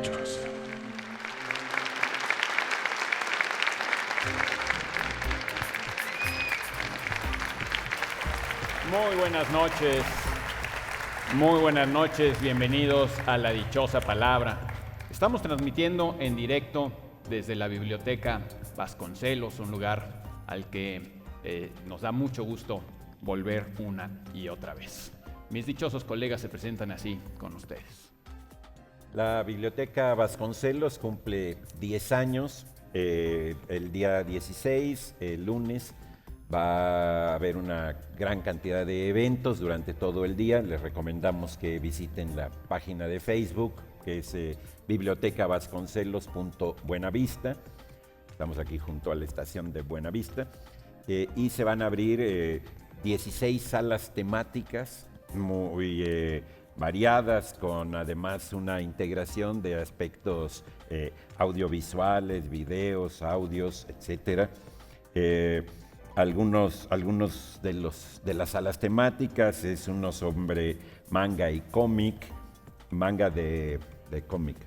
dichosa. Muy buenas noches, bienvenidos a La Dichosa Palabra. Estamos transmitiendo en directo desde la Biblioteca Vasconcelos, un lugar al que nos da mucho gusto volver una y otra vez. Mis dichosos colegas se presentan así con ustedes. La Biblioteca Vasconcelos cumple 10 años, el día 16, el lunes, va a haber una gran cantidad de eventos durante todo el día. Les recomendamos que visiten la página de Facebook, que es bibliotecavasconcelos.buenavista. Estamos aquí junto a la estación de Buenavista. Y se van a abrir 16 salas temáticas muy variadas, con además una integración de aspectos audiovisuales, videos, audios, etc. Algunos de las salas temáticas es uno sobre manga y cómic, manga de cómic.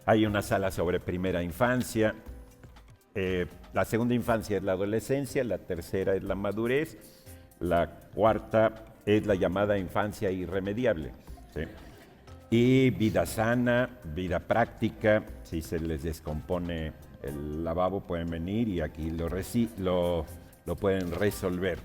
Hay una sala sobre primera infancia, la segunda infancia es la adolescencia, la tercera es la madurez, la cuarta es la llamada infancia irremediable, ¿sí? Y vida sana, vida práctica, si se les descompone el lavabo pueden venir y aquí lo pueden resolver.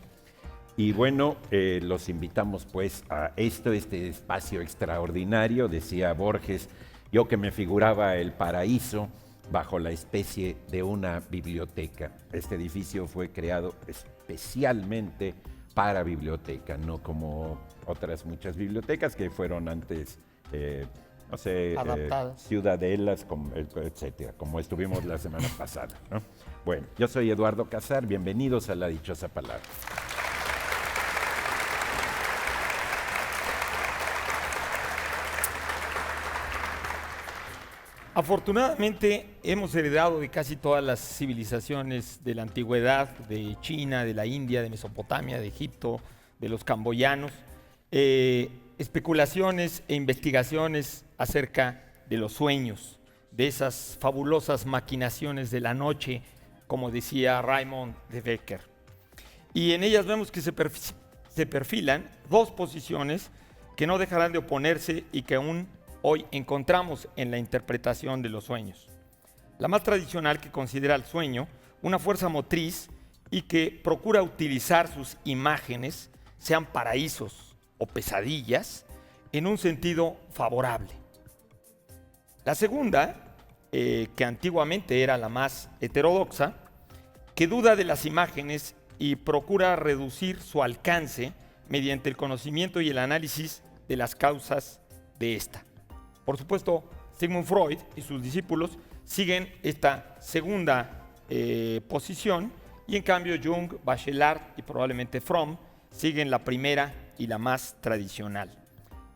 Y bueno, los invitamos pues a este espacio extraordinario. Decía Borges, yo que me figuraba el paraíso bajo la especie de una biblioteca. Este edificio fue creado especialmente para biblioteca, no como otras muchas bibliotecas que fueron antes no sé, ciudadelas, etcétera, como estuvimos la semana pasada, ¿no? Bueno, yo soy Eduardo Casar, bienvenidos a La Dichosa Palabra. Afortunadamente hemos heredado de casi todas las civilizaciones de la antigüedad, de China, de la India, de Mesopotamia, de Egipto, de los camboyanos, especulaciones e investigaciones acerca de los sueños, de esas fabulosas maquinaciones de la noche, como decía Raymond de Becker. Y en ellas vemos que se perfilan dos posiciones que no dejarán de oponerse y que aún hoy encontramos en la interpretación de los sueños. La más tradicional, que considera el sueño una fuerza motriz y que procura utilizar sus imágenes, sean paraísos o pesadillas, en un sentido favorable. La segunda, que antiguamente era la más heterodoxa, que duda de las imágenes y procura reducir su alcance mediante el conocimiento y el análisis de las causas de esta. Por supuesto, Sigmund Freud y sus discípulos siguen esta segunda posición, y en cambio Jung, Bachelard y probablemente Fromm siguen la primera y la más tradicional.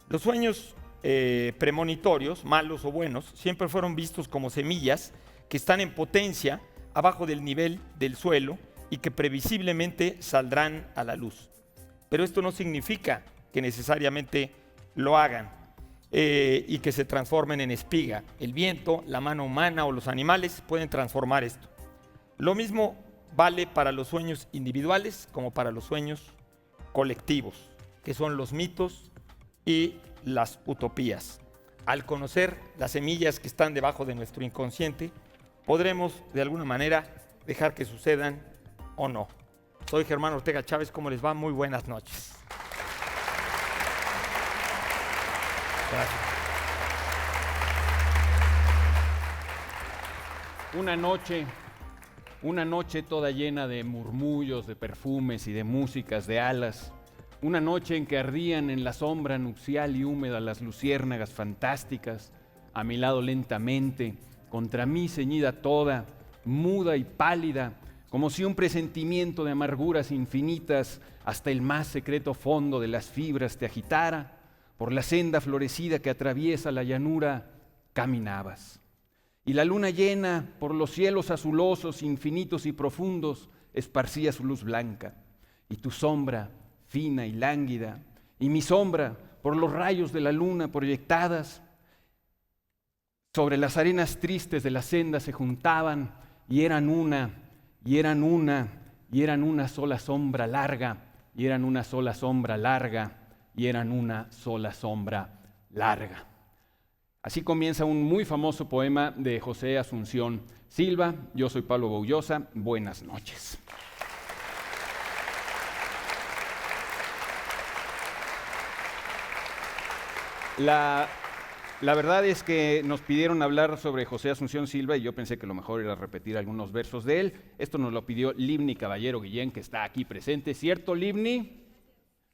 Los sueños premonitorios, malos o buenos, siempre fueron vistos como semillas que están en potencia abajo del nivel del suelo y que previsiblemente saldrán a la luz. Pero esto no significa que necesariamente lo hagan y que se transformen en espiga. El viento, la mano humana o los animales pueden transformar esto. Lo mismo vale para los sueños individuales como para los sueños colectivos, que son los mitos y las utopías. Al conocer las semillas que están debajo de nuestro inconsciente, podremos de alguna manera dejar que sucedan o no. Soy Germán Ortega Chávez, ¿cómo les va? Muy buenas noches. Gracias. Una noche toda llena de murmullos, de perfumes y de músicas de alas. Una noche en que ardían en la sombra nupcial y húmeda las luciérnagas fantásticas, a mi lado lentamente, contra mí ceñida toda, muda y pálida, como si un presentimiento de amarguras infinitas hasta el más secreto fondo de las fibras te agitara. Por la senda florecida que atraviesa la llanura, caminabas. Y la luna llena, por los cielos azulosos, infinitos y profundos, esparcía su luz blanca. Y tu sombra, fina y lánguida, y mi sombra, por los rayos de la luna proyectadas, sobre las arenas tristes de la senda se juntaban y eran una, y eran una, y eran una sola sombra larga, y eran una sola sombra larga, y eran una sola sombra larga. Así comienza un muy famoso poema de José Asunción Silva. Yo soy Pablo Boullosa. Buenas noches. La verdad es que nos pidieron hablar sobre José Asunción Silva y yo pensé que lo mejor era repetir algunos versos de él. Esto nos lo pidió Livni Caballero Guillén, que está aquí presente. ¿Cierto, Livni?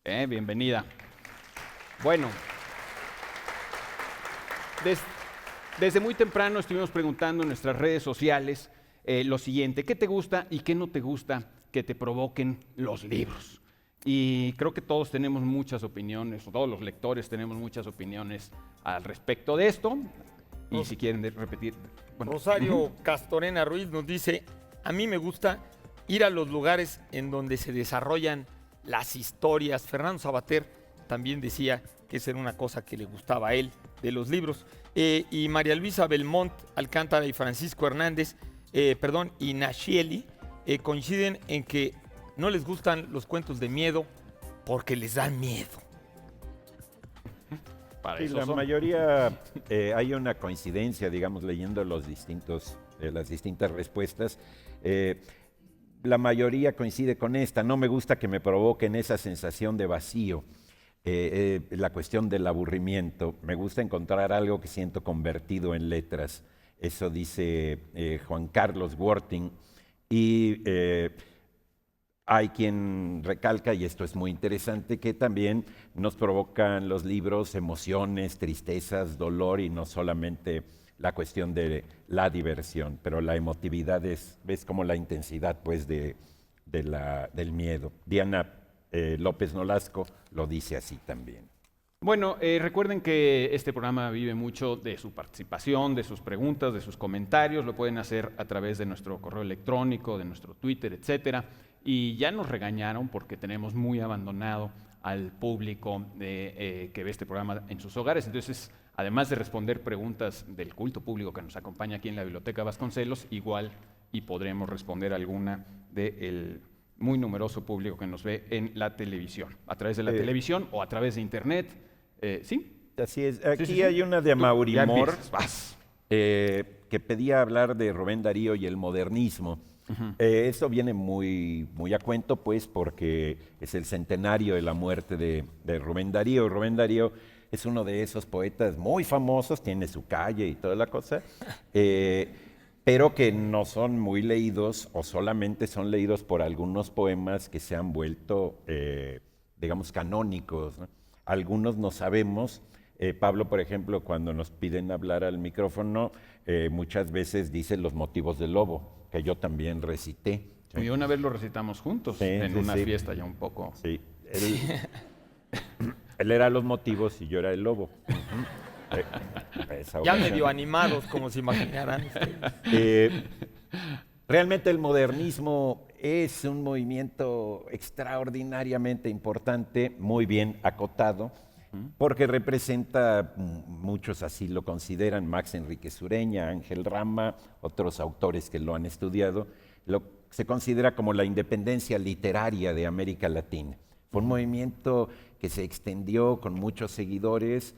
Bienvenida. Bueno, desde muy temprano estuvimos preguntando en nuestras redes sociales lo siguiente: ¿qué te gusta y qué no te gusta que te provoquen los libros? Y creo que todos tenemos muchas opiniones, o todos los lectores tenemos muchas opiniones al respecto de esto. Y si quieren repetir. Bueno. Rosario Castorena Ruiz nos dice: a mí me gusta ir a los lugares en donde se desarrollan las historias. Fernando Sabater también decía que esa era una cosa que le gustaba a él de los libros. Y María Luisa Belmont Alcántara y Francisco Hernández, y Nashieli coinciden en que no les gustan los cuentos de miedo porque les dan miedo. Para eso la mayoría, hay una coincidencia, digamos, leyendo las distintas respuestas. La mayoría coincide con esta: no me gusta que me provoquen esa sensación de vacío, la cuestión del aburrimiento. Me gusta encontrar algo que siento convertido en letras. Eso dice Juan Carlos Worting. Y hay quien recalca, y esto es muy interesante, que también nos provocan los libros emociones, tristezas, dolor, y no solamente la cuestión de la diversión, pero la emotividad ves como la intensidad pues del miedo. Diana López Nolasco lo dice así también. Bueno, recuerden que este programa vive mucho de su participación, de sus preguntas, de sus comentarios. Lo pueden hacer a través de nuestro correo electrónico, de nuestro Twitter, etcétera. Y ya nos regañaron porque tenemos muy abandonado al público que ve este programa en sus hogares. Entonces, además de responder preguntas del culto público que nos acompaña aquí en la Biblioteca Vasconcelos, igual y podremos responder alguna del muy numeroso público que nos ve en la televisión, a través de la televisión o a través de internet. ¿Sí? Así es. Aquí sí. Hay una de Amaury Mor, que pedía hablar de Rubén Darío y el modernismo. Eso viene muy a cuento, pues, porque es el centenario de la muerte de Rubén Darío. Rubén Darío es uno de esos poetas muy famosos, tiene su calle y toda la cosa, pero que no son muy leídos, o solamente son leídos por algunos poemas que se han vuelto, digamos, canónicos, ¿no? Algunos no sabemos. Pablo, por ejemplo, cuando nos piden hablar al micrófono, muchas veces dice Los motivos del lobo, que yo también recité. ¿Sí? Y una vez lo recitamos juntos, en una fiesta ya un poco. Sí, él era los motivos y yo era el lobo. Ya medio animados, como se imaginarán ustedes. Realmente el modernismo es un movimiento extraordinariamente importante, muy bien acotado, porque representa, muchos así lo consideran, Max Enríquez Ureña, Ángel Rama, otros autores que lo han estudiado, se considera como la independencia literaria de América Latina. Fue un movimiento que se extendió con muchos seguidores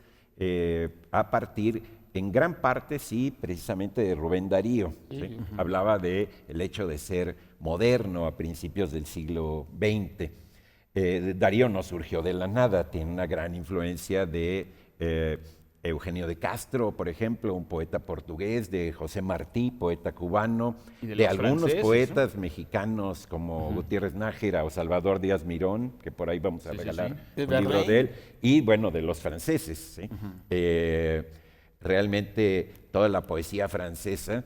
a partir, en gran parte, sí, precisamente de Rubén Darío. ¿Sí? Hablaba del hecho de ser moderno a principios del siglo XX. Darío no surgió de la nada, tiene una gran influencia de Eugenio de Castro, por ejemplo, un poeta portugués, de José Martí, poeta cubano, de algunos poetas mexicanos como Gutiérrez Nájera o Salvador Díaz Mirón, que por ahí vamos a regalar un libro de él, y bueno, de los franceses. ¿Sí? Realmente toda la poesía francesa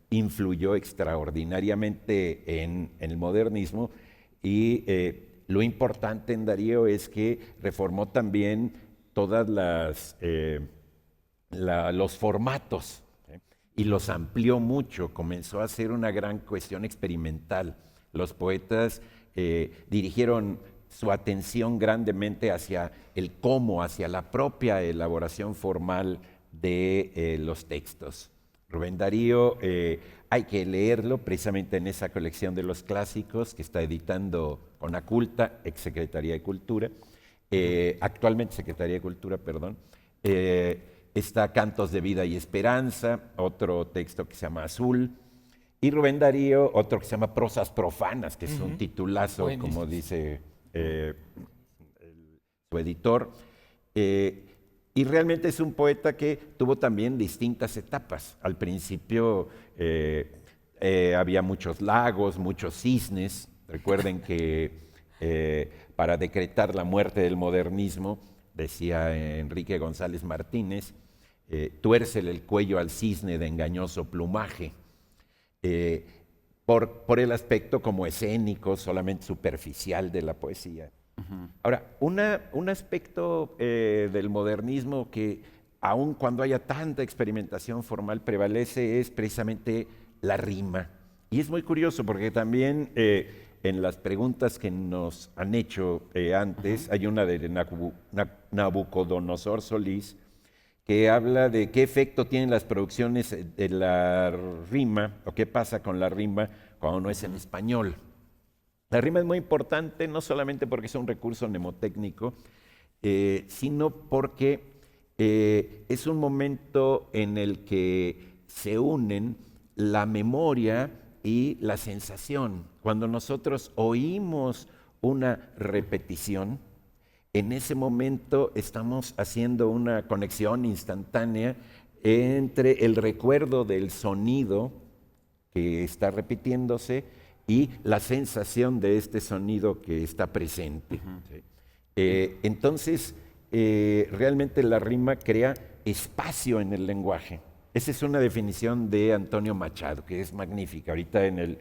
influyó extraordinariamente en el modernismo. Y lo importante en Darío es que reformó también todas los formatos, y los amplió mucho. Comenzó a ser una gran cuestión experimental. Los poetas dirigieron su atención grandemente hacia el cómo, hacia la propia elaboración formal de los textos. Rubén Darío, hay que leerlo precisamente en esa colección de los clásicos que está editando Conaculta, ex Secretaría de Cultura, actualmente Secretaría de Cultura, perdón. Está Cantos de Vida y Esperanza, otro texto que se llama Azul, y Rubén Darío, otro que se llama Prosas Profanas, que es un titulazo, buenísimo, como dice su editor. Y realmente es un poeta que tuvo también distintas etapas. Al principio había muchos lagos, muchos cisnes. Recuerden que para decretar la muerte del modernismo, decía Enrique González Martínez, tuércele el cuello al cisne de engañoso plumaje. Por el aspecto como escénico, solamente superficial de la poesía. Ahora, un aspecto del modernismo que, aun cuando haya tanta experimentación formal, prevalece es precisamente la rima. Y es muy curioso porque también en las preguntas que nos han hecho antes, hay una de Nabucodonosor Solís, que habla de qué efecto tienen las producciones de la rima, o qué pasa con la rima cuando no es en español. La rima es muy importante, no solamente porque es un recurso mnemotécnico, sino porque es un momento en el que se unen la memoria y la sensación. Cuando nosotros oímos una repetición, en ese momento estamos haciendo una conexión instantánea entre el recuerdo del sonido que está repitiéndose y la sensación de este sonido que está presente. ¿Sí? Entonces, realmente la rima crea espacio en el lenguaje. Esa es una definición de Antonio Machado, que es magnífica. Ahorita en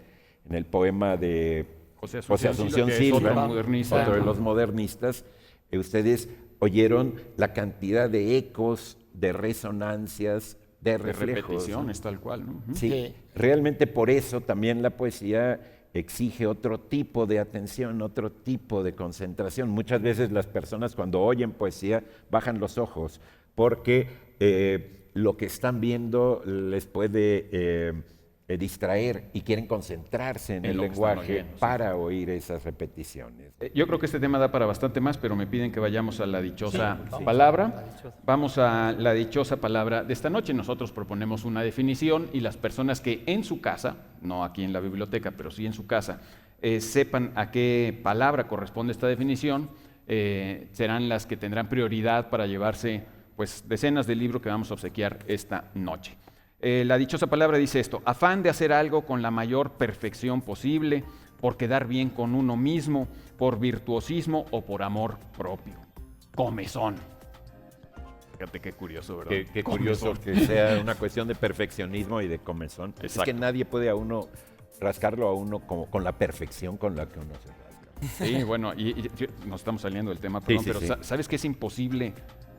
el poema de José Asunción Silva, otro de los modernistas, ustedes oyeron la cantidad de ecos, de resonancias, de reflejos. Repeticiones, tal cual, ¿no? Sí, realmente por eso también la poesía exige otro tipo de atención, otro tipo de concentración. Muchas veces las personas cuando oyen poesía bajan los ojos porque lo que están viendo les puede distraer y quieren concentrarse en el lenguaje para oír esas repeticiones. Yo creo que este tema da para bastante más, pero me piden que vayamos a la dichosa palabra. Vamos a la dichosa palabra de esta noche. Nosotros proponemos una definición y las personas que en su casa, no aquí en la biblioteca, pero sí en su casa, sepan a qué palabra corresponde esta definición, serán las que tendrán prioridad para llevarse pues, decenas de libros que vamos a obsequiar esta noche. La dichosa palabra dice esto: afán de hacer algo con la mayor perfección posible, por quedar bien con uno mismo, por virtuosismo o por amor propio. Comezón. Fíjate qué curioso, ¿verdad? Qué curioso que sea una cuestión de perfeccionismo y de comezón. Exacto. Es que nadie puede a uno rascarlo a uno como con la perfección con la que uno se rasca. Sí, bueno, y nos estamos saliendo del tema, perdón, pero ¿sabes que es imposible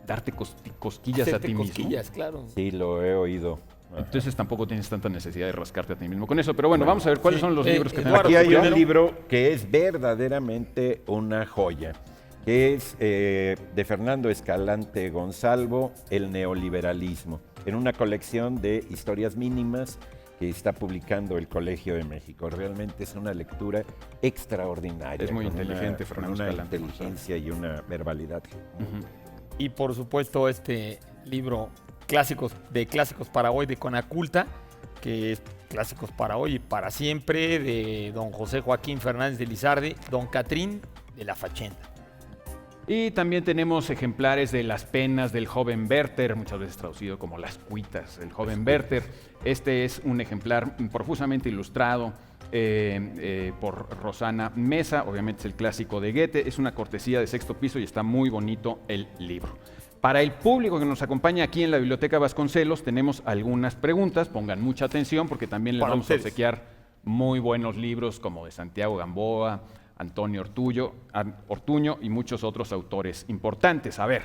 darte cosquillas a ti mismo? Claro. Sí, lo he oído. Entonces tampoco tienes tanta necesidad de rascarte a ti mismo con eso. Pero bueno, vamos a ver cuáles son los libros que tenemos. Aquí hay un libro que es verdaderamente una joya, que es de Fernando Escalante Gonzalvo, El neoliberalismo, en una colección de historias mínimas que está publicando el Colegio de México. Realmente es una lectura extraordinaria. Es muy inteligente, Fernando Escalante. Una inteligencia y una verbalidad. Y por supuesto este libro Clásicos para hoy de Conaculta, que es Clásicos para hoy y para siempre, de don José Joaquín Fernández de Lizardi, don Catrín de la Fachenda. Y también tenemos ejemplares de Las penas del joven Werther, muchas veces traducido como Las cuitas del joven Werther. Este es un ejemplar profusamente ilustrado por Rosana Mesa, obviamente es el clásico de Goethe, es una cortesía de Sexto Piso y está muy bonito el libro. Para el público que nos acompaña aquí en la Biblioteca Vasconcelos tenemos algunas preguntas, pongan mucha atención porque también les vamos a obsequiar muy buenos libros como de Santiago Gamboa, Antonio Ortuño y muchos otros autores importantes. A ver.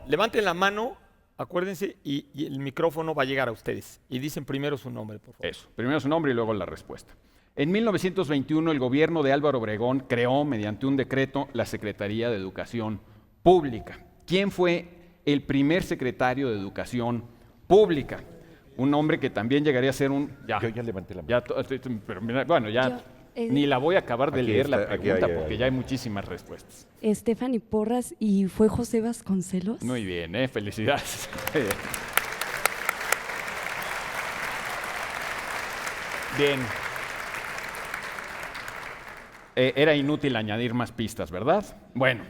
Levanten la mano, acuérdense, y el micrófono va a llegar a ustedes. Y dicen primero su nombre, por favor. Eso, primero su nombre y luego la respuesta. En 1921 el gobierno de Álvaro Obregón creó mediante un decreto la Secretaría de Educación Pública. ¿Quién fue el primer secretario de Educación Pública. Un hombre que también llegaría a ser un... Yo ya levanté la mano. Pero mira, bueno, ya Yo, ni la voy a acabar de aquí leer la está, aquí pregunta hay, porque ya hay muchísimas respuestas. Stephanie Porras, ¿y fue José Vasconcelos? Muy bien, felicidades. Bien. Era inútil añadir más pistas, ¿verdad? Bueno,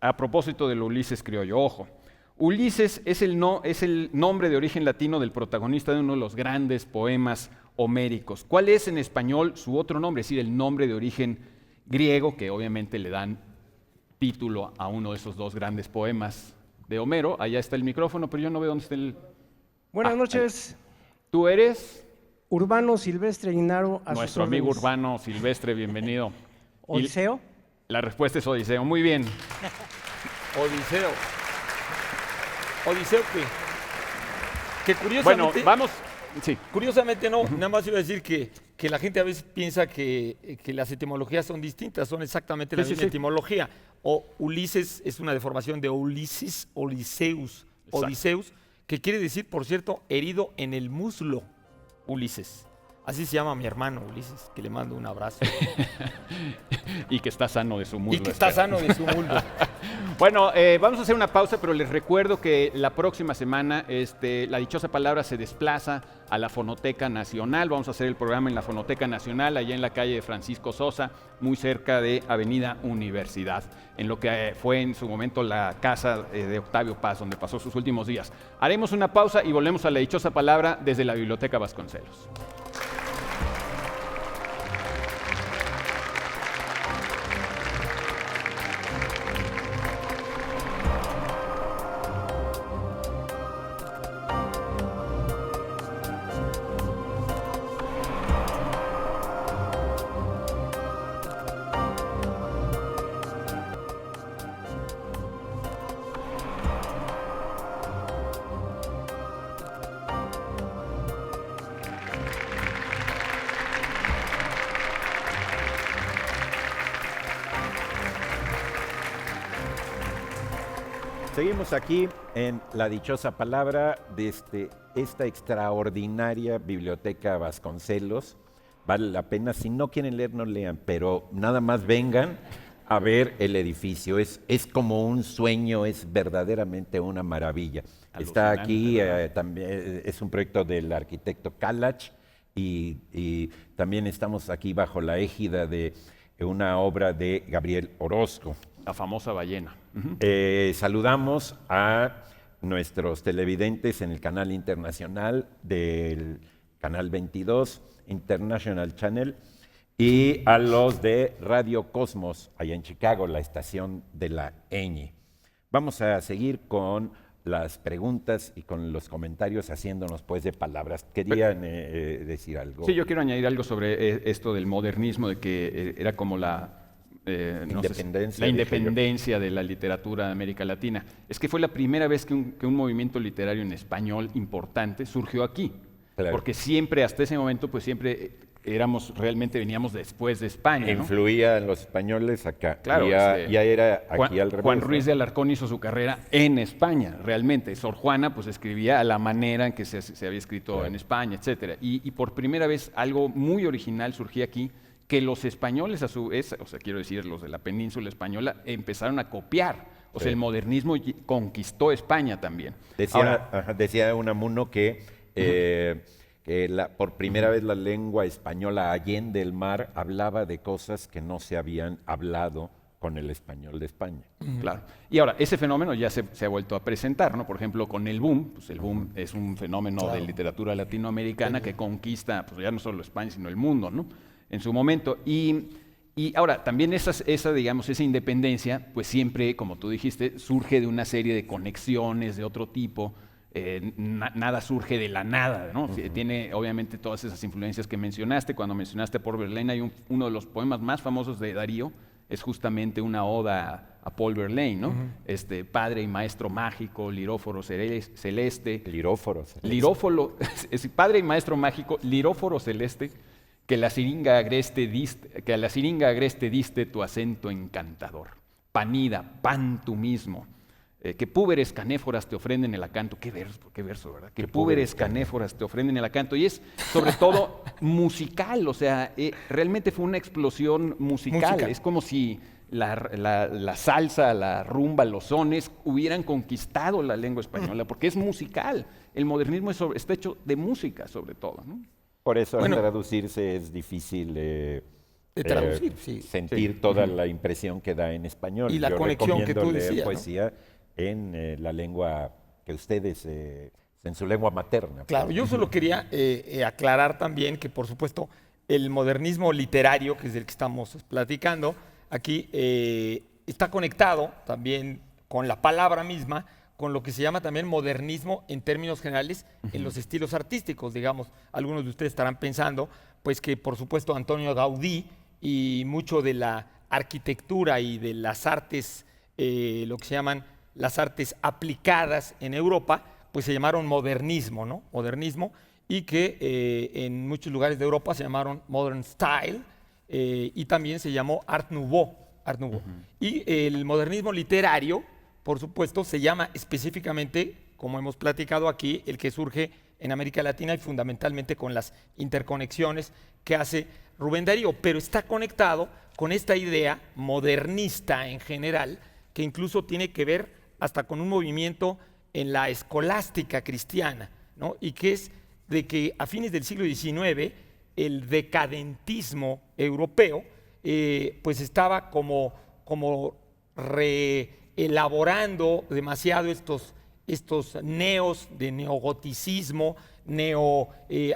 a propósito del Ulises criollo, ojo. Ulises es el nombre de origen latino del protagonista de uno de los grandes poemas homéricos. ¿Cuál es en español su otro nombre? Es decir, el nombre de origen griego, que obviamente le dan título a uno de esos dos grandes poemas de Homero. Allá está el micrófono, pero yo no veo dónde está el... Buenas noches, ¿Tú eres? Urbano Silvestre Guinaro. A Nuestro sus amigo órdenes. Urbano Silvestre, bienvenido. Y Odiseo. la respuesta es Odiseo. Muy bien. Odiseo. Odiseo que Bueno, curiosamente, vamos. Sí. curiosamente no, nada más iba a decir que la gente a veces piensa que las etimologías son distintas, son exactamente la Sí, sí, misma sí. etimología. O Ulises es una deformación de Ulises, Odiseus, Exacto. Odiseus, que quiere decir, por cierto, herido en el muslo, Ulises. Así se llama mi hermano Ulises, que le mando un abrazo. Y que está sano de su muslo. Y que está espero. sano de su muslo. Bueno, vamos a hacer una pausa, pero les recuerdo que la próxima semana la dichosa palabra se desplaza a la Fonoteca Nacional. Vamos a hacer el programa en la Fonoteca Nacional, allá en la calle de Francisco Sosa, muy cerca de Avenida Universidad, en lo que fue en su momento la casa de Octavio Paz, donde pasó sus últimos días. Haremos una pausa y volvemos a la dichosa palabra desde la Biblioteca Vasconcelos. Seguimos aquí en la dichosa palabra de esta extraordinaria biblioteca Vasconcelos. Vale la pena, si no quieren leer, no lean, pero nada más vengan a ver el edificio. Es como un sueño, es verdaderamente una maravilla. Está Alucinante, aquí, ¿verdad? también es un proyecto del arquitecto Kalach y también estamos aquí bajo la égida de una obra de Gabriel Orozco. La famosa ballena. Ujú. Saludamos a nuestros televidentes en el canal internacional del canal 22, International Channel, y a los de Radio Cosmos, allá en Chicago, la estación de la ñ. Vamos a seguir con las preguntas y con los comentarios haciéndonos pues de palabras. ¿Querían decir algo? Sí, yo quiero añadir algo sobre esto del modernismo, de que era como la Independencia, la dije yo. independencia de la literatura de América Latina. Es que fue la primera vez que un movimiento literario en español importante surgió aquí. Claro. Porque siempre, hasta ese momento, pues siempre veníamos después de España, ¿no? Influían los españoles acá. Claro, Y ya era aquí al revés. Juan Ruiz de ¿no? Alarcón hizo su carrera en España, realmente. Sor Juana pues escribía a la manera en que se había escrito Claro. en España, etcétera. Y por primera vez algo muy original surgía aquí, que los españoles a su vez, o sea, quiero decir, los de la península española, empezaron a copiar. O sea, Sí. el modernismo conquistó España también. Decía, Ahora, decía Unamuno que, por primera vez la lengua española allende el mar hablaba de cosas que no se habían hablado con el español de España. claro. Y ahora, ese fenómeno ya se ha vuelto a presentar, ¿no? Por ejemplo, con el boom. Pues el boom es un fenómeno de literatura latinoamericana que conquista, pues ya no solo España, sino el mundo, ¿no? En su momento. Y ahora, también digamos, esa independencia, pues siempre, como tú dijiste, surge de una serie de conexiones de otro tipo. Nada surge de la nada, ¿no? Tiene obviamente todas esas influencias que mencionaste. Cuando mencionaste a Paul Verlaine, hay uno de los poemas más famosos de Darío, es justamente una oda a Paul Verlaine, ¿no? Padre y maestro mágico, liróforo celeste. Liróforo. Padre y maestro mágico, liróforo celeste, que a la siringa agreste diste tu acento encantador. Panida, pan tú mismo. que púberes canéforas te ofrenden el acanto. Qué verso, ¿verdad? Que púberes canéforas te ofrenden el acanto. Y es sobre todo musical, o sea, realmente fue una explosión musical. Es como si la salsa, la rumba, los sones hubieran conquistado la lengua española, porque es musical. El modernismo está hecho de música, sobre todo, ¿no? Por eso al traducirse es difícil de traducir, sentir toda la impresión que da en español. Y la conexión que tú decías, leer poesía en la lengua que ustedes, en su lengua materna. Claro, yo solo quería aclarar también que, por supuesto, el modernismo literario, que es del que estamos platicando, aquí está conectado también con la palabra misma, con lo que se llama también modernismo en términos generales en los estilos artísticos. Digamos, algunos de ustedes estarán pensando, pues que por supuesto Antonio Gaudí y mucho de la arquitectura y de las artes, lo que se llaman las artes aplicadas en Europa, pues se llamaron modernismo, ¿no? Modernismo, y que en muchos lugares de Europa se llamaron modern style, y también se llamó Art Nouveau. Y el modernismo literario, por supuesto, se llama específicamente, como hemos platicado aquí, el que surge en América Latina y fundamentalmente con las interconexiones que hace Rubén Darío, pero está conectado con esta idea modernista en general, que incluso tiene que ver hasta con un movimiento en la escolástica cristiana, ¿no? Y que es de que a fines del siglo XIX el decadentismo europeo pues estaba como reelaborando demasiado estos neos de neogoticismo,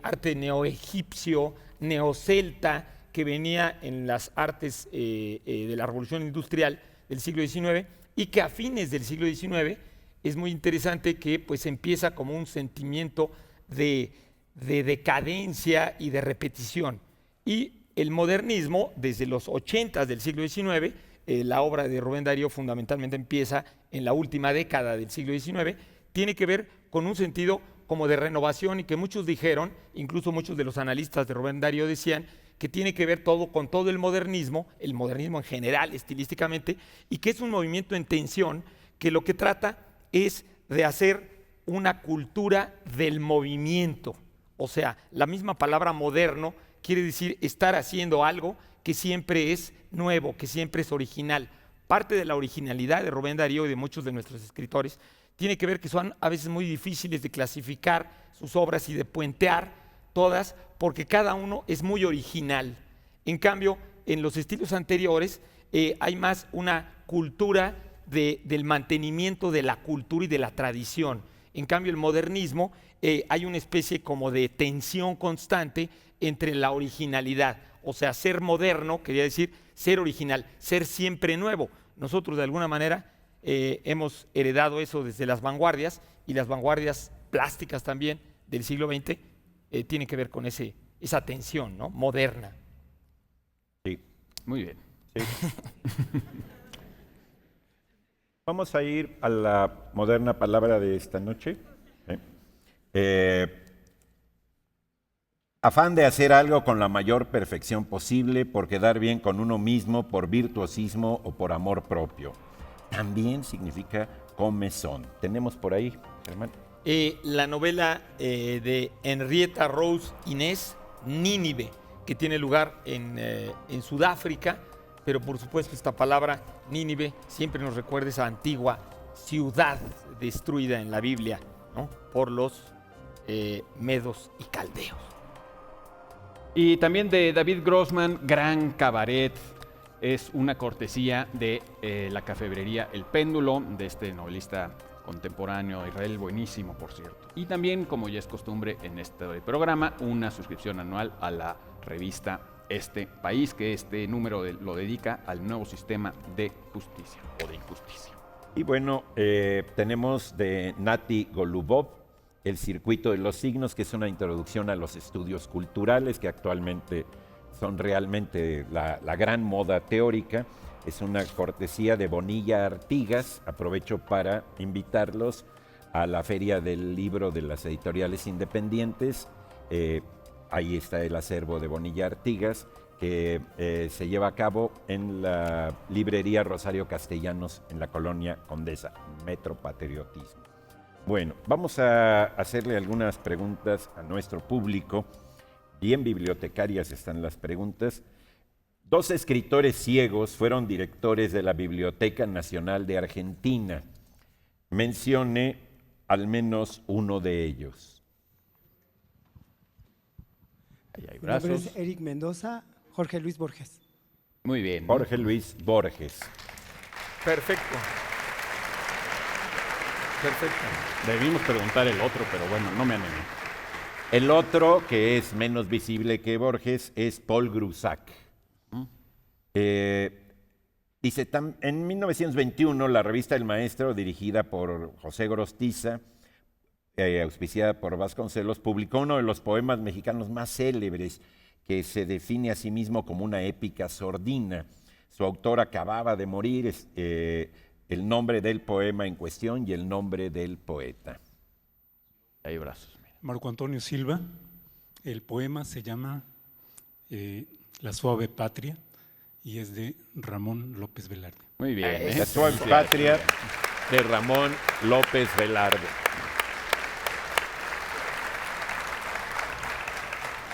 arte neoegipcio, neocelta, que venía en las artes de la Revolución Industrial del siglo XIX, y que a fines del siglo XIX es muy interesante que pues empieza como un sentimiento de decadencia y de repetición. Y el modernismo, desde los 80 del siglo XIX, la obra de Rubén Darío fundamentalmente empieza en la última década del siglo XIX, tiene que ver con un sentido como de renovación, y que muchos dijeron, incluso muchos de los analistas de Rubén Darío decían, que tiene que ver todo con todo el modernismo en general, estilísticamente, y que es un movimiento en tensión que lo que trata es de hacer una cultura del movimiento. O sea, la misma palabra moderno quiere decir estar haciendo algo que siempre es nuevo, que siempre es original. Parte de la originalidad de Rubén Darío y de muchos de nuestros escritores tiene que ver que son a veces muy difíciles de clasificar sus obras y de puentear todas, porque cada uno es muy original. En cambio, en los estilos anteriores hay más una cultura del mantenimiento de la cultura y de la tradición. En cambio, el modernismo hay una especie como de tensión constante entre la originalidad. O sea, ser moderno quería decir ser original, ser siempre nuevo. Nosotros de alguna manera hemos heredado eso desde las vanguardias, y las vanguardias plásticas también del siglo XX tienen que ver con esa tensión, ¿no? Moderna. Sí. Muy bien. Sí. Vamos a ir a la moderna palabra de esta noche. Afán de hacer algo con la mayor perfección posible, por quedar bien con uno mismo, por virtuosismo o por amor propio. También significa comezón. Tenemos por ahí, Germán. La novela de Henrietta Rose Inés, Nínive, que tiene lugar en Sudáfrica, pero por supuesto esta palabra Nínive siempre nos recuerda esa antigua ciudad destruida en la Biblia, ¿no? Por los medos y caldeos. Y también de David Grossman, Gran Cabaret. Es una cortesía de la cafebrería El Péndulo, de este novelista contemporáneo Israel, buenísimo por cierto. Y también, como ya es costumbre en este programa, una suscripción anual a la revista Este País, que este número lo dedica al nuevo sistema de justicia o de injusticia. Y bueno, tenemos de Nati Golubov, El Circuito de los Signos, que es una introducción a los estudios culturales que actualmente son realmente la gran moda teórica. Es una cortesía de Bonilla Artigas. Aprovecho para invitarlos a la Feria del Libro de las Editoriales Independientes. Ahí está el acervo de Bonilla Artigas, que se lleva a cabo en la librería Rosario Castellanos en la colonia Condesa, Metro Patriotismo. Bueno, vamos a hacerle algunas preguntas a nuestro público. Bien bibliotecarias están las preguntas. 2 escritores ciegos fueron directores de la Biblioteca Nacional de Argentina. Mencione al menos uno de ellos. Ahí hay Mi nombre brazos. es Eric Mendoza, Jorge Luis Borges. Muy bien. Jorge Luis Borges. Perfecto. Perfecto. Debimos preguntar el otro, pero bueno, no me animé. El otro, que es menos visible que Borges, es Paul Grusac. En 1921, la revista El Maestro, dirigida por José Gorostiza, auspiciada por Vasconcelos, publicó uno de los poemas mexicanos más célebres, que se define a sí mismo como una épica sordina. Su autor acababa de morir, el nombre del poema en cuestión y el nombre del poeta. Ahí hay brazos. Mira. Marco Antonio Silva. El poema se llama La suave patria y es de Ramón López Velarde. Muy bien. ¿eh? La suave patria de Ramón López Velarde.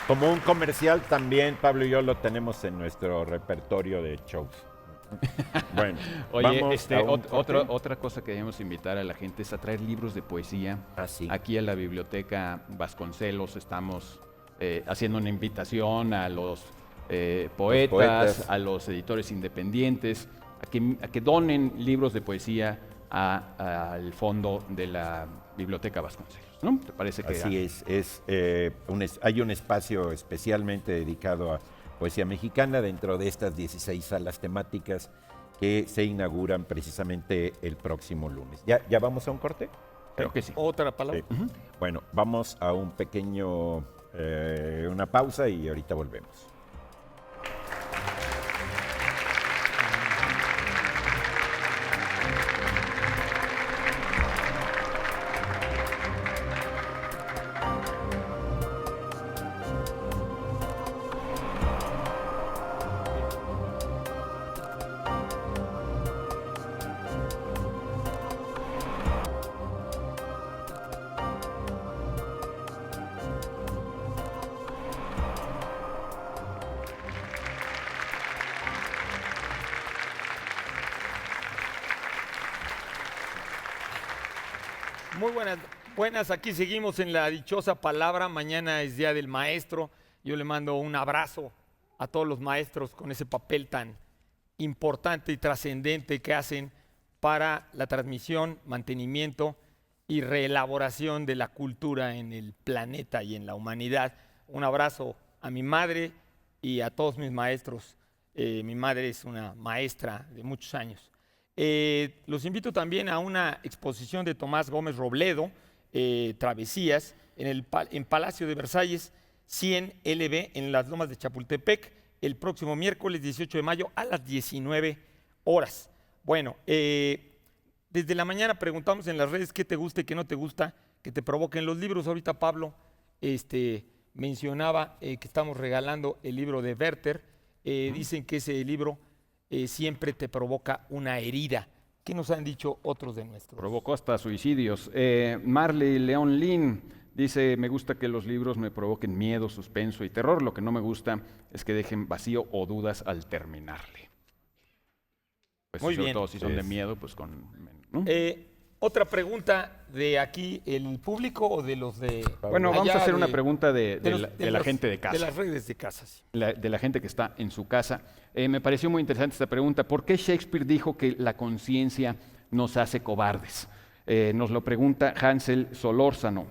Como un comercial también, Pablo y yo lo tenemos en nuestro repertorio de shows. Bueno, Oye, vamos a un corte. otra cosa que debemos invitar a la gente es a traer libros de poesía. Sí. Aquí a la Biblioteca Vasconcelos estamos haciendo una invitación a los poetas, a los editores independientes, a que donen libros de poesía al fondo de la Biblioteca Vasconcelos, ¿no? ¿Te parece que Así es, hay un espacio especialmente dedicado a poesía mexicana dentro de estas 16 salas temáticas que se inauguran precisamente el próximo lunes. ¿Ya vamos a un corte? Creo que sí. Otra palabra. Sí. Bueno, vamos a un pequeño, una pausa y ahorita volvemos. Muy buenas, aquí seguimos en la dichosa palabra. Mañana es Día del Maestro. Yo le mando un abrazo a todos los maestros con ese papel tan importante y trascendente que hacen para la transmisión, mantenimiento y reelaboración de la cultura en el planeta y en la humanidad. Un abrazo a mi madre y a todos mis maestros. Mi madre es una maestra de muchos años. Los invito también a una exposición de Tomás Gómez Robledo, Travesías, en Palacio de Versalles, 100 LB, en las Lomas de Chapultepec, el próximo miércoles 18 de mayo a las 19 horas. Bueno, desde la mañana preguntamos en las redes qué te gusta y qué no te gusta, que te provoquen los libros. Ahorita Pablo mencionaba que estamos regalando el libro de Werther. Dicen que ese libro siempre te provoca una herida. ¿Qué nos han dicho otros de nuestros? Provocó hasta suicidios. Marley León Lin dice, me gusta que los libros me provoquen miedo, suspenso y terror. Lo que no me gusta es que dejen vacío o dudas al terminarle. Pues Muy sobre bien. todo si son de miedo, pues con... ¿no? Otra pregunta de aquí, ¿el público o de los de... Bueno, vamos a hacer una pregunta de la los- gente de casa. De las redes de casa, sí. De la gente que está en su casa. Me pareció muy interesante esta pregunta. ¿Por qué Shakespeare dijo que la conciencia nos hace cobardes? Nos lo pregunta Hansel Solórzano.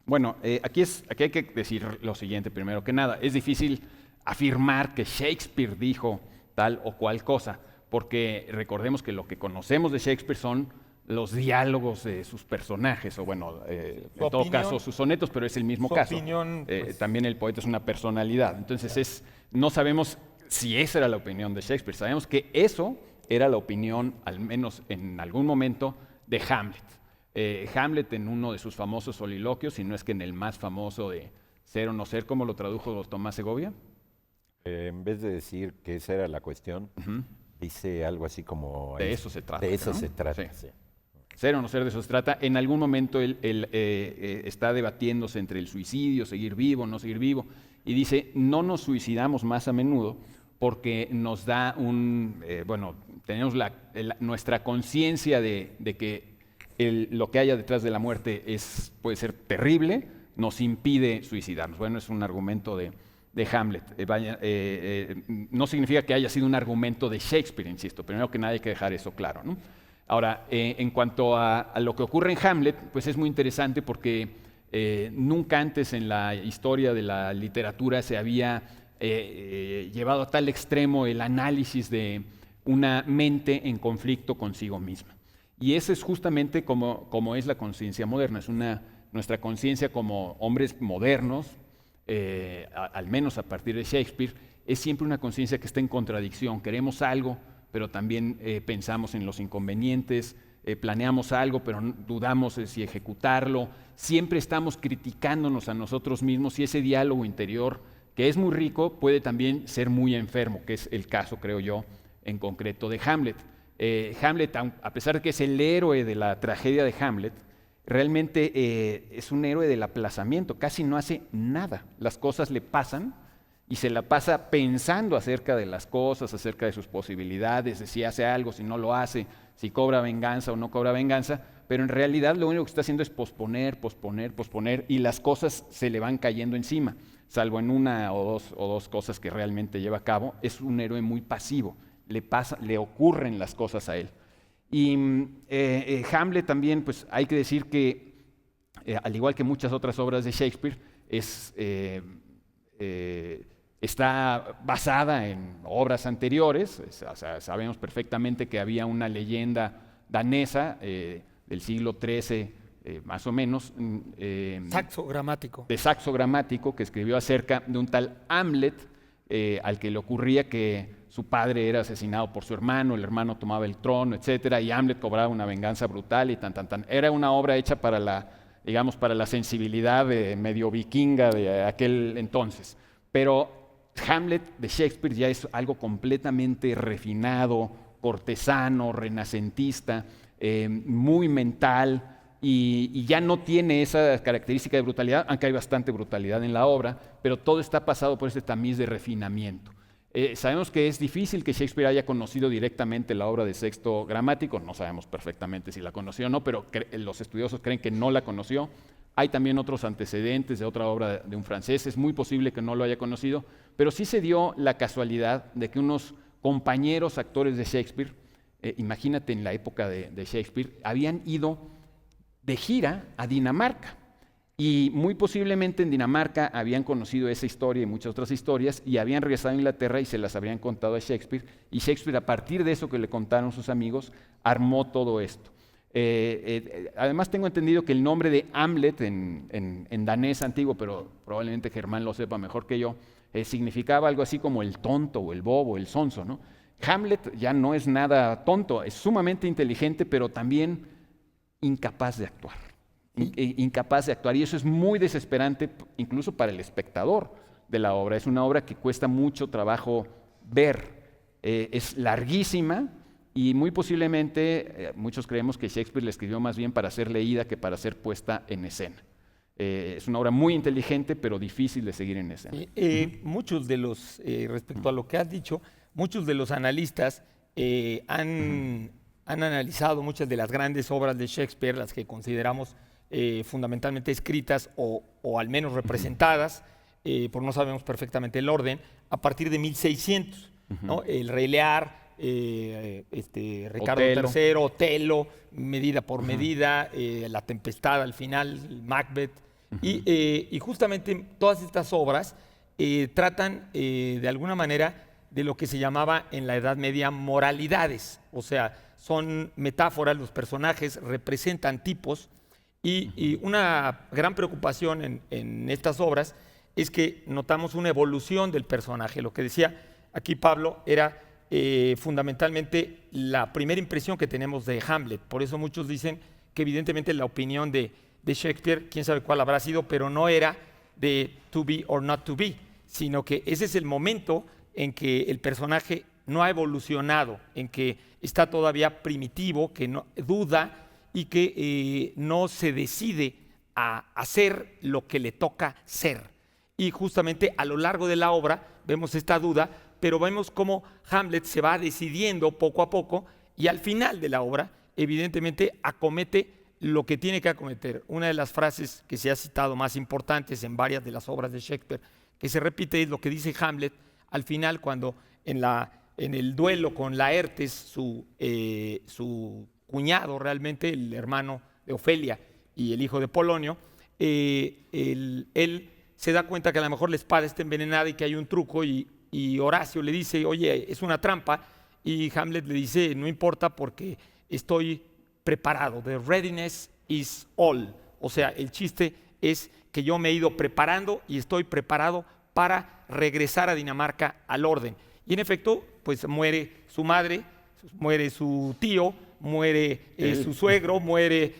Bueno, aquí hay que decir lo siguiente primero que nada. Es difícil afirmar que Shakespeare dijo tal o cual cosa, porque recordemos que lo que conocemos de Shakespeare son los diálogos de sus personajes, o bueno, en todo opinión, caso sus sonetos, pero es el mismo su caso. opinión, pues. También el poeta es una personalidad. Entonces no sabemos si esa era la opinión de Shakespeare. Sabemos que eso era la opinión, al menos en algún momento, de Hamlet. Hamlet en uno de sus famosos soliloquios, si no es que en el más famoso de Ser o no ser, ¿cómo lo tradujo Tomás Segovia? En vez de decir que esa era la cuestión, dice algo así como... De eso se trata. De eso ¿no? se trata, Sí. sí. Ser o no ser, de eso se trata. En algún momento él está debatiéndose entre el suicidio, seguir vivo, no seguir vivo, y dice, no nos suicidamos más a menudo porque nos da tenemos nuestra conciencia de que lo que haya detrás de la muerte puede ser terrible, nos impide suicidarnos. Bueno, es un argumento de Hamlet. No significa que haya sido un argumento de Shakespeare, insisto. Primero que nada hay que dejar eso claro, ¿no? Ahora, en cuanto a lo que ocurre en Hamlet, pues es muy interesante porque nunca antes en la historia de la literatura se había llevado a tal extremo el análisis de una mente en conflicto consigo misma. Y eso es justamente como es la conciencia moderna, es nuestra conciencia como hombres modernos, al menos a partir de Shakespeare, es siempre una conciencia que está en contradicción. Queremos algo, pero también pensamos en los inconvenientes, planeamos algo, pero dudamos de si ejecutarlo. Siempre estamos criticándonos a nosotros mismos y ese diálogo interior, que es muy rico, puede también ser muy enfermo, que es el caso, creo yo, en concreto de Hamlet. Hamlet, a pesar de que es el héroe de la tragedia de Hamlet, realmente es un héroe del aplazamiento, casi no hace nada. Las cosas le pasan y se la pasa pensando acerca de las cosas, acerca de sus posibilidades, de si hace algo, si no lo hace, si cobra venganza o no cobra venganza, pero en realidad lo único que está haciendo es posponer, y las cosas se le van cayendo encima, salvo en una o dos cosas que realmente lleva a cabo. Es un héroe muy pasivo, le ocurren las cosas a él. Y Hamlet también, pues hay que decir que, al igual que muchas otras obras de Shakespeare, está basada en obras anteriores. Sabemos perfectamente que había una leyenda danesa del siglo XIII, más o menos, Saxo Gramático. de Saxo Gramático, que escribió acerca de un tal Hamlet, al que le ocurría que su padre era asesinado por su hermano, el hermano tomaba el trono, etcétera, y Hamlet cobraba una venganza brutal y tan. Era una obra hecha para la sensibilidad medio vikinga de aquel entonces. Pero Hamlet de Shakespeare ya es algo completamente refinado, cortesano, renacentista, muy mental, y ya no tiene esa característica de brutalidad, aunque hay bastante brutalidad en la obra, pero todo está pasado por este tamiz de refinamiento. Sabemos que es difícil que Shakespeare haya conocido directamente la obra de Sexto Gramático, no sabemos perfectamente si la conoció o no, pero los estudiosos creen que no la conoció. Hay también otros antecedentes de otra obra de un francés, es muy posible que no lo haya conocido, pero sí se dio la casualidad de que unos compañeros actores de Shakespeare, imagínate en la época de Shakespeare, habían ido de gira a Dinamarca. Y muy posiblemente en Dinamarca habían conocido esa historia y muchas otras historias y habían regresado a Inglaterra y se las habrían contado a Shakespeare. Y Shakespeare, a partir de eso que le contaron sus amigos, armó todo esto. Además tengo entendido que el nombre de Hamlet en danés antiguo, pero probablemente Germán lo sepa mejor que yo, significaba algo así como el tonto o el bobo, el sonso, ¿no? Hamlet ya no es nada tonto, es sumamente inteligente, pero también incapaz de actuar. Incapaz de actuar, y eso es muy desesperante incluso para el espectador de la obra. Es una obra que cuesta mucho trabajo ver, es larguísima y muy posiblemente muchos creemos que Shakespeare la escribió más bien para ser leída que para ser puesta en escena. Es una obra muy inteligente pero difícil de seguir en escena. Muchos de los, respecto a lo que has dicho, muchos de los analistas han analizado muchas de las grandes obras de Shakespeare, las que consideramos fundamentalmente escritas o al menos representadas, porque no sabemos perfectamente el orden, a partir de 1600, ¿no? El Rey Lear, Ricardo Otelo. III, Otelo, Medida por Medida, La Tempestad al final, Macbeth, y justamente todas estas obras tratan de alguna manera de lo que se llamaba en la Edad Media moralidades, o sea, son metáforas, los personajes representan tipos. Y una gran preocupación en estas obras es que notamos una evolución del personaje. Lo que decía aquí Pablo era fundamentalmente la primera impresión que tenemos de Hamlet. Por eso muchos dicen que evidentemente la opinión de Shakespeare, quién sabe cuál habrá sido, pero no era de to be or not to be, sino que ese es el momento en que el personaje no ha evolucionado, en que está todavía primitivo, que no, duda y que no se decide a hacer lo que le toca ser. Y justamente a lo largo de la obra vemos esta duda, pero vemos cómo Hamlet se va decidiendo poco a poco y al final de la obra, evidentemente, acomete lo que tiene que acometer. Una de las frases que se ha citado más importantes en varias de las obras de Shakespeare, que se repite, es lo que dice Hamlet al final cuando en el duelo con Laertes, su cuñado realmente, el hermano de Ofelia y el hijo de Polonio, él se da cuenta que a lo mejor la espada está envenenada y que hay un truco y Horacio le dice, oye, es una trampa, y Hamlet le dice, no importa porque estoy preparado, the readiness is all, o sea, el chiste es que yo me he ido preparando y estoy preparado para regresar a Dinamarca al orden. Y en efecto, pues muere su madre, muere su tío, muere su suegro, muere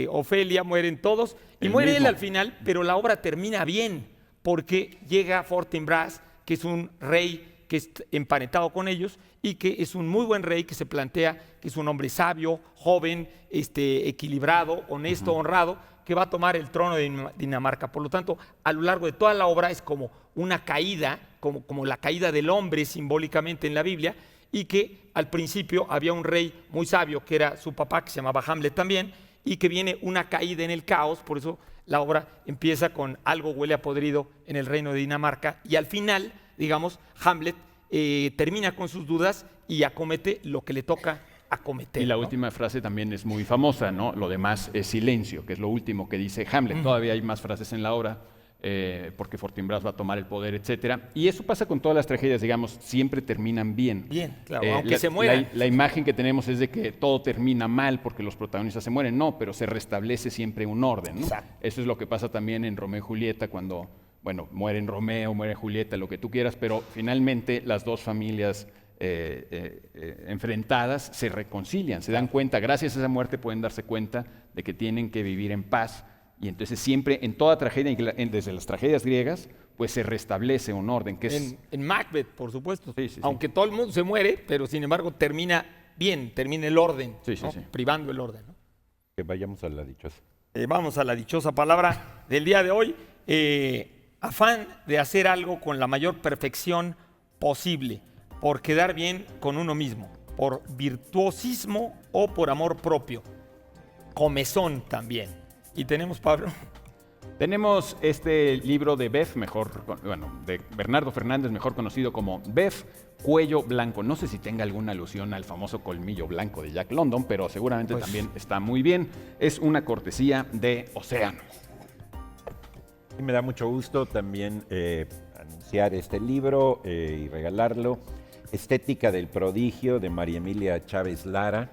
Ofelia, mueren todos, y muere él al final, pero la obra termina bien, porque llega Fortinbras, que es un rey que es emparentado con ellos y que es un muy buen rey que se plantea que es un hombre sabio, joven, equilibrado, honesto, honrado, que va a tomar el trono de Dinamarca. Por lo tanto, a lo largo de toda la obra es como una caída, como la caída del hombre simbólicamente en la Biblia, y que al principio había un rey muy sabio, que era su papá, que se llamaba Hamlet también, y que viene una caída en el caos. Por eso la obra empieza con algo huele a podrido en el reino de Dinamarca, y al final, digamos, Hamlet termina con sus dudas y acomete lo que le toca acometer. Y la ¿no? última frase también es muy famosa, ¿no? Lo demás es silencio, que es lo último que dice Hamlet. Todavía hay más frases en la obra, porque Fortinbras va a tomar el poder, etcétera. Y eso pasa con todas las tragedias, digamos, siempre terminan bien. Bien, claro, aunque se mueran. La imagen que tenemos es de que todo termina mal porque los protagonistas se mueren. No, pero se restablece siempre un orden, ¿no? Exacto. Eso es lo que pasa también en Romeo y Julieta, cuando, bueno, mueren Romeo, muere Julieta, lo que tú quieras, pero finalmente las dos familias enfrentadas se reconcilian, se dan cuenta, gracias a esa muerte pueden darse cuenta de que tienen que vivir en paz. Y entonces siempre, en toda tragedia, desde las tragedias griegas, pues se restablece un orden. Que es... en Macbeth, por supuesto. Sí, sí, sí. Aunque todo el mundo se muere, pero sin embargo termina bien, termina el orden, Sí, sí, ¿no? sí. Privando el orden. ¿no? Que vayamos a la dichosa. Vamos a la dichosa palabra del día de hoy. Afán de hacer algo con la mayor perfección posible, por quedar bien con uno mismo, por virtuosismo o por amor propio. Comezón también. Y tenemos, Pablo. Tenemos este libro de Beff, de Bernardo Fernández, mejor conocido como Beff, Cuello Blanco. No sé si tenga alguna alusión al famoso colmillo blanco de Jack London, pero seguramente también está muy bien. Es una cortesía de Océano. Y me da mucho gusto también anunciar este libro y regalarlo. Estética del prodigio, de María Emilia Chávez Lara,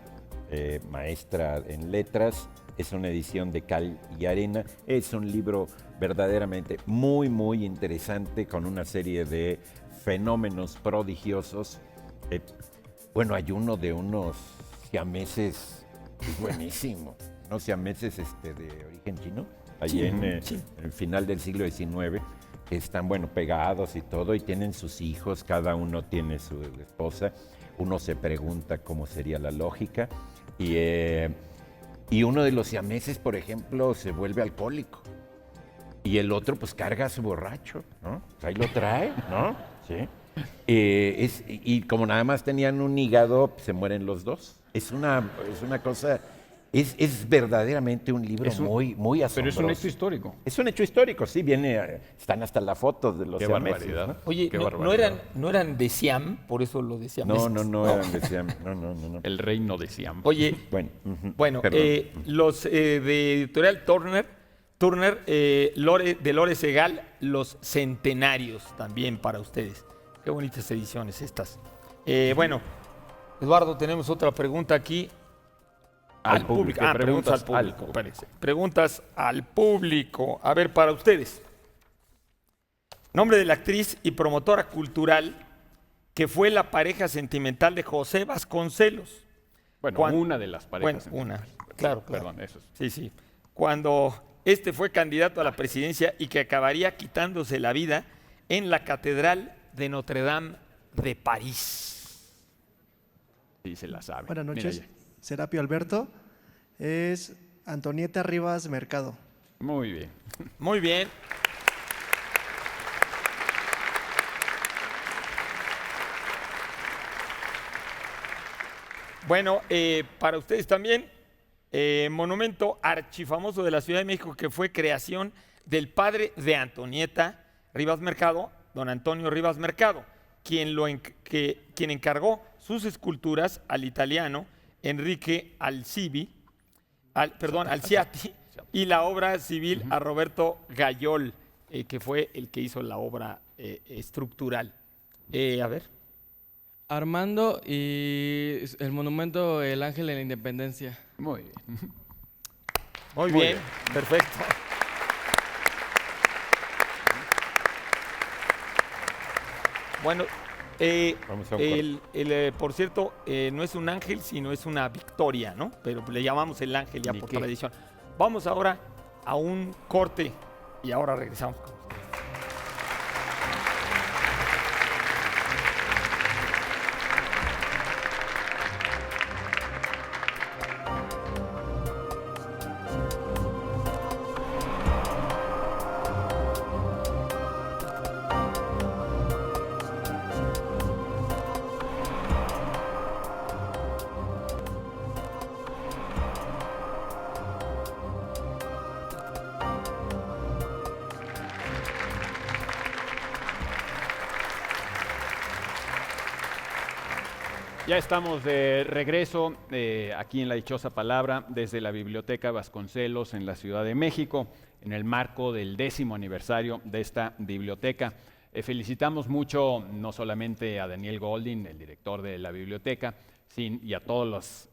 maestra en letras. Es una edición de Cal y Arena. Es un libro verdaderamente muy, muy interesante, con una serie de fenómenos prodigiosos. Bueno, hay uno de unos siameses buenísimo, unos siameses de origen chino, allí en el final del siglo XIX, que están, bueno, pegados y todo, y tienen sus hijos, cada uno tiene su esposa. Uno se pregunta cómo sería la lógica, y uno de los siameses, por ejemplo, se vuelve alcohólico, y el otro pues carga a su borracho, ¿no? Ahí lo trae, ¿no? Sí. Y como nada más tenían un hígado, se mueren los dos. Es una cosa... Es verdaderamente un libro muy asombroso. Pero es un hecho histórico. Es un hecho histórico, sí, están hasta las fotos de los Qué siameses, barbaridad. ¿no? Oye, Qué no barbaridad. eran de Siam, por eso lo decían. No eran de Siam. No. El reino de Siam. Oye, Bueno, perdón. los de editorial Turner, de Lore Segal, Los Centenarios, también para ustedes. Qué bonitas ediciones estas. Bueno, Eduardo, tenemos otra pregunta aquí. Al público. Preguntas al público. Parece. Preguntas al público. A ver, para ustedes. Nombre de la actriz y promotora cultural que fue la pareja sentimental de José Vasconcelos. Bueno, una de las parejas. Bueno, una. Claro. Perdón, eso es. Sí. Cuando fue candidato a la presidencia y que acabaría quitándose la vida en la Catedral de Notre Dame de París? Sí, se la sabe. Buenas Mira noches, ya. Serapio Alberto. Es Antonieta Rivas Mercado. Muy bien. Muy bien. Bueno, para ustedes también, monumento archifamoso de la Ciudad de México que fue creación del padre de Antonieta Rivas Mercado, don Antonio Rivas Mercado, quien encargó sus esculturas al italiano Enrique Alciati y la obra civil a Roberto Gayol, que fue el que hizo la obra estructural. A ver. Armando y el monumento El Ángel de la Independencia. Muy bien. Muy bien, perfecto. Bueno, Vamos a un por cierto, no es un ángel, sino es una victoria, ¿no? Pero le llamamos el ángel ya Ni por qué. tradición. Vamos ahora a un corte y ahora regresamos. Ya estamos de regreso aquí en La Dichosa Palabra desde la Biblioteca Vasconcelos en la Ciudad de México, en el marco del 10º aniversario de esta biblioteca. Felicitamos mucho no solamente a Daniel Goldin, el director de la biblioteca, y a todos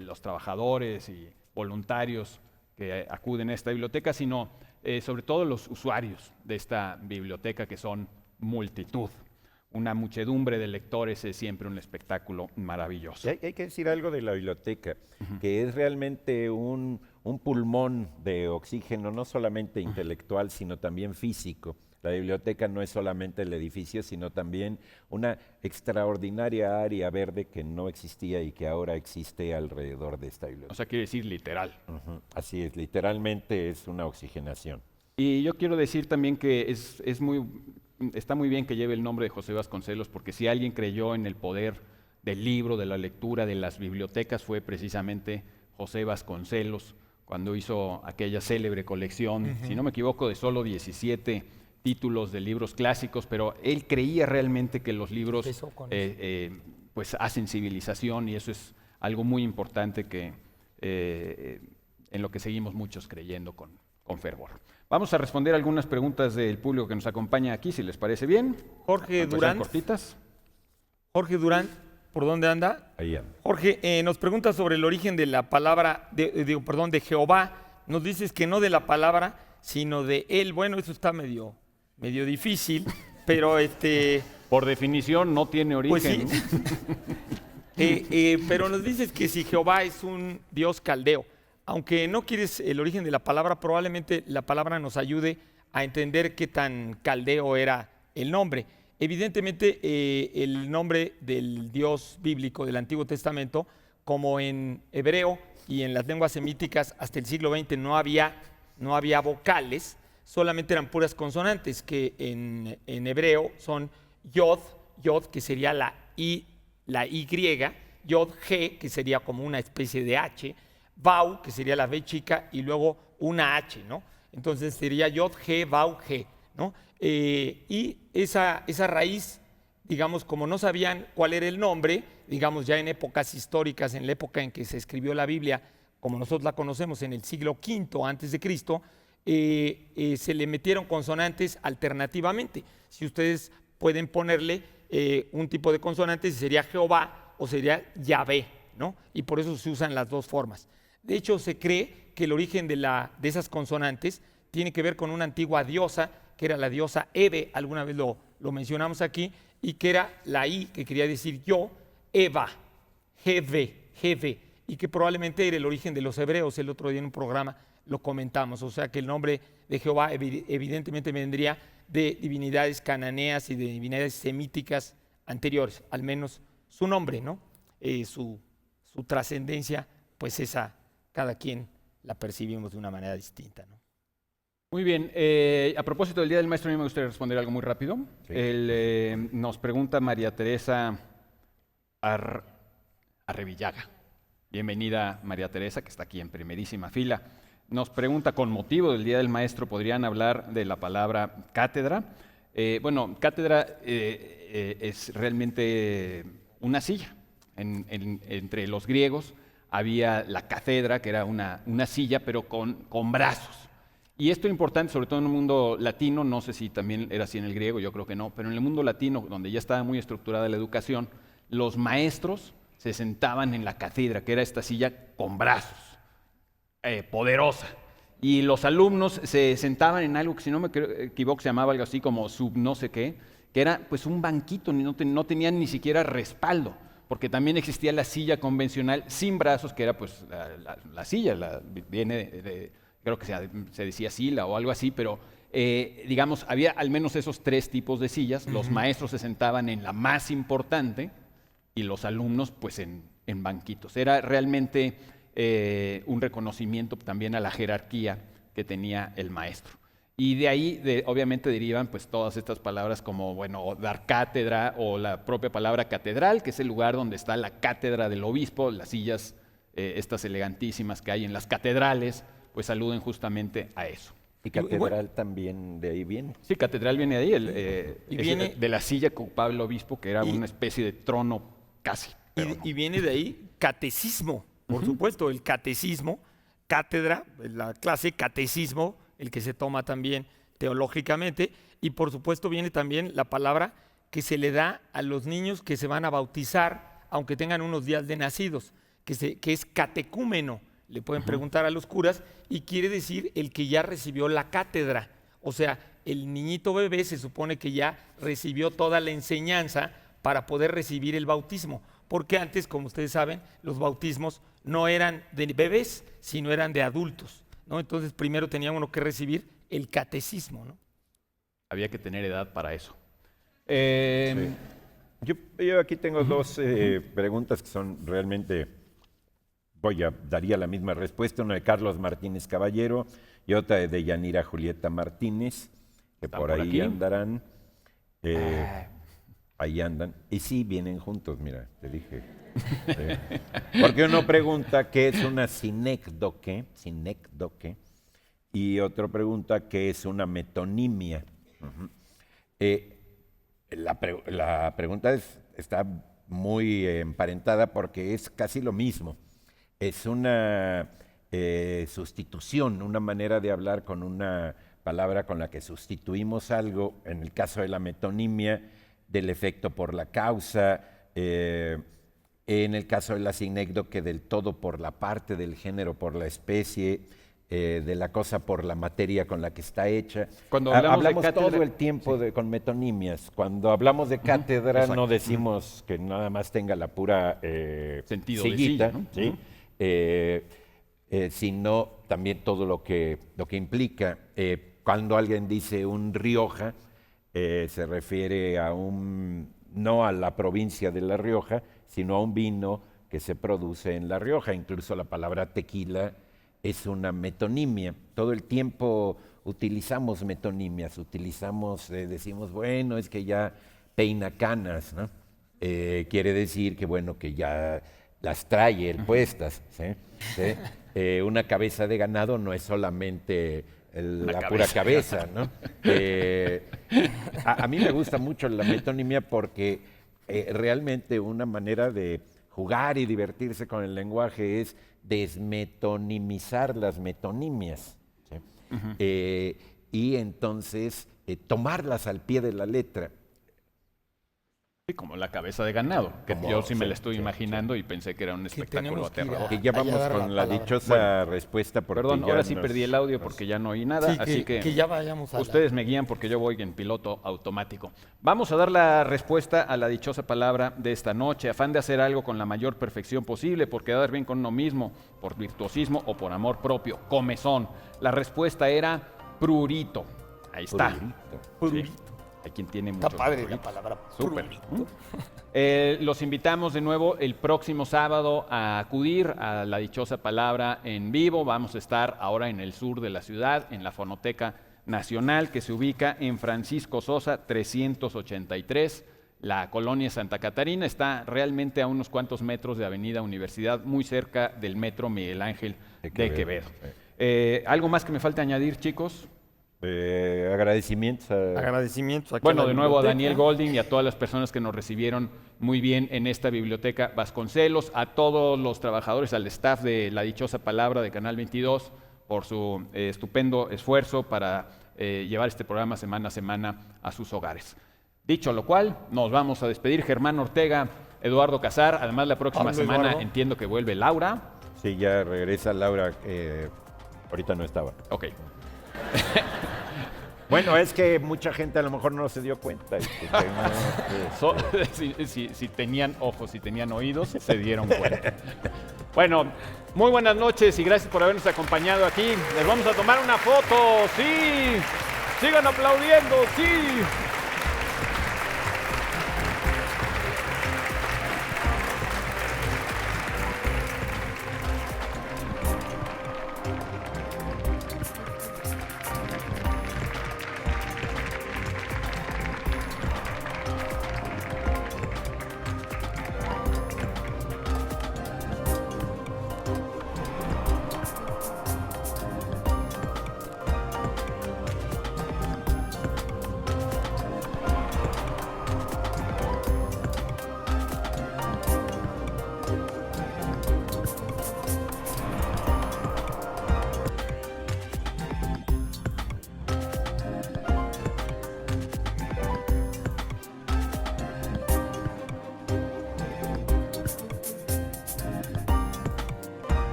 los trabajadores y voluntarios que acuden a esta biblioteca, sino sobre todo los usuarios de esta biblioteca, que son multitud. Una muchedumbre de lectores es siempre un espectáculo maravilloso. Y hay que decir algo de la biblioteca, que es realmente un pulmón de oxígeno, no solamente intelectual, sino también físico. La biblioteca no es solamente el edificio, sino también una extraordinaria área verde que no existía y que ahora existe alrededor de esta biblioteca. O sea, quiere decir literal. Así es, literalmente es una oxigenación. Y yo quiero decir también que está muy bien que lleve el nombre de José Vasconcelos, porque si alguien creyó en el poder del libro, de la lectura, de las bibliotecas, fue precisamente José Vasconcelos, cuando hizo aquella célebre colección, si no me equivoco, de solo 17 títulos de libros clásicos, pero él creía realmente que los libros pues hacen civilización, y eso es algo muy importante que en lo que seguimos muchos creyendo con fervor. Vamos a responder algunas preguntas del público que nos acompaña aquí, si les parece bien. Jorge Aunque sean Durán. cortitas. Jorge Durán, ¿por dónde anda? Ahí anda. Jorge, nos pregunta sobre el origen de la palabra, de Jehová. Nos dices que no de la palabra, sino de él. Bueno, eso está medio difícil, pero Por definición no tiene pues origen. sí. Pero nos dices que si Jehová es un Dios caldeo, aunque no quieres el origen de la palabra, probablemente la palabra nos ayude a entender qué tan caldeo era el nombre. Evidentemente, el nombre del Dios bíblico del Antiguo Testamento, como en hebreo y en las lenguas semíticas hasta el siglo XX no había vocales, solamente eran puras consonantes, que en hebreo son yod, que sería la Y, yod, G, que sería como una especie de H, Vau, que sería la B chica, y luego una H, ¿no? Entonces sería Yod, G, Vau, G, ¿no? Y esa raíz, digamos, como no sabían cuál era el nombre, digamos, ya en épocas históricas, en la época en que se escribió la Biblia, como nosotros la conocemos, en el siglo V antes de Cristo, se le metieron consonantes alternativamente. Si ustedes pueden ponerle un tipo de consonantes, sería Jehová o sería Yahvé, ¿no? Y por eso se usan las dos formas. De hecho, se cree que el origen de esas consonantes tiene que ver con una antigua diosa, que era la diosa Hebe, alguna vez lo mencionamos aquí, y que era la I, que quería decir yo, Eva, Jeve, y que probablemente era el origen de los hebreos. El otro día en un programa lo comentamos, o sea que el nombre de Jehová evidentemente vendría de divinidades cananeas y de divinidades semíticas anteriores, al menos su nombre, ¿no? Su trascendencia, pues esa, cada quien la percibimos de una manera distinta, ¿no? Muy bien, a propósito del Día del Maestro, a mí me gustaría responder algo muy rápido. Sí. Nos pregunta María Teresa Arrevillaga. Bienvenida María Teresa, que está aquí en primerísima fila. Nos pregunta, con motivo del Día del Maestro, ¿podrían hablar de la palabra cátedra? Bueno, cátedra es realmente una silla. Entre los griegos había la cátedra, que era una silla, pero con brazos. Y esto es importante, sobre todo en el mundo latino, no sé si también era así en el griego, yo creo que no, pero en el mundo latino, donde ya estaba muy estructurada la educación, los maestros se sentaban en la cátedra, que era esta silla con brazos, poderosa. Y los alumnos se sentaban en algo que, si no me equivoco, se llamaba algo así como sub no sé qué, que era pues un banquito, no tenían ni siquiera respaldo, porque también existía la silla convencional sin brazos, que era pues la silla, viene creo que se decía sila o algo así, pero digamos, había al menos esos 3 tipos de sillas. Los maestros se sentaban en la más importante y los alumnos pues en banquitos. Era realmente un reconocimiento también a la jerarquía que tenía el maestro. Y de ahí, obviamente, derivan pues todas estas palabras como, bueno, dar cátedra o la propia palabra catedral, que es el lugar donde está la cátedra del obispo, las sillas estas elegantísimas que hay en las catedrales, pues aluden justamente a eso. Y catedral también de ahí viene. Sí, catedral viene de ahí, viene de la silla que ocupaba el obispo, que era una especie de trono casi. Y viene de ahí catecismo, por supuesto, el catecismo, cátedra, la clase catecismo, el que se toma también teológicamente, y por supuesto viene también la palabra que se le da a los niños que se van a bautizar, aunque tengan unos días de nacidos, que es catecúmeno. Le pueden preguntar a los curas, y quiere decir el que ya recibió la cátedra. O sea, el niñito bebé se supone que ya recibió toda la enseñanza para poder recibir el bautismo. Porque antes, como ustedes saben, los bautismos no eran de bebés, sino eran de adultos, ¿no? Entonces, primero tenía uno que recibir el catecismo, ¿no? Había que tener edad para eso. Sí. Yo aquí tengo 2 preguntas que son realmente... daría la misma respuesta, una de Carlos Martínez Caballero y otra de Yanira Julieta Martínez, que por ahí aquí andarán. Ahí andan. Y sí, vienen juntos, mira, te dije. Porque uno pregunta qué es una sinécdoque, y otro pregunta qué es una metonimia. La pregunta está muy emparentada porque es casi lo mismo. Es una sustitución, una manera de hablar con una palabra con la que sustituimos algo, en el caso de la metonimia, del efecto por la causa, en el caso de la sinécdoque, del todo por la parte, del género por la especie, de la cosa por la materia con la que está hecha. Cuando hablamos de cátedra, todo el tiempo con metonimias. Cuando hablamos de cátedra no decimos que nada más tenga la pura sentido sillita, de silla, ¿no? ¿sí? Sino también todo lo que implica. Cuando alguien dice un Rioja, se refiere a no a la provincia de La Rioja, sino a un vino que se produce en La Rioja. Incluso la palabra tequila es una metonimia. Todo el tiempo utilizamos metonimias, decimos, bueno, es que ya peina canas, ¿no? Quiere decir que, bueno, que ya las trae él puestas, ¿sí? ¿Sí? Una cabeza de ganado no es solamente la pura cabeza, ¿no? A mí me gusta mucho la metonimia porque realmente una manera de jugar y divertirse con el lenguaje es desmetonimizar las metonimias, ¿sí? Y entonces tomarlas al pie de la letra. Sí, como la cabeza de ganado, que yo sí me la estoy imaginando y pensé que era un espectáculo aterrador. Y ya vamos con la dichosa respuesta. Perdón, ahora sí perdí el audio porque ya no oí nada, Sí, así que ya vayamos a ustedes me guían porque yo voy en piloto automático. Vamos a dar la respuesta a la dichosa palabra de esta noche. Afán de hacer algo con la mayor perfección posible, por quedar bien con uno mismo, por virtuosismo o por amor propio. Comezón. La respuesta era prurito. Ahí está. Prurito. Sí. Hay quien tiene Está mucho. padre la palabra. Súper. prurito. Los invitamos de nuevo el próximo sábado a acudir a La Dichosa Palabra en vivo. Vamos a estar ahora en el sur de la ciudad, en la Fonoteca Nacional, que se ubica en Francisco Sosa 383. La colonia Santa Catarina está realmente a unos cuantos metros de Avenida Universidad, muy cerca del metro Miguel Ángel de Quevedo. ¿Algo más que me falta añadir, chicos? Agradecimientos a... Agradecimientos. aquí Bueno, a la de nuevo a biblioteca. Daniel Golding y a todas las personas que nos recibieron muy bien en esta biblioteca Vasconcelos, a todos los trabajadores, al staff de La Dichosa Palabra de Canal 22 por su estupendo esfuerzo para llevar este programa semana a semana a sus hogares. Dicho lo cual, nos vamos a despedir. Germán Ortega, Eduardo Casar, además la próxima Ando, semana Eduardo. entiendo que vuelve Laura. Sí, ya regresa Laura, ahorita no estaba. Ok. Bueno, es que mucha gente a lo mejor no se dio cuenta. Si tenían ojos, si tenían oídos, se dieron cuenta. Bueno, muy buenas noches y gracias por habernos acompañado aquí. Les vamos a tomar una foto, sí. Sigan aplaudiendo, sí.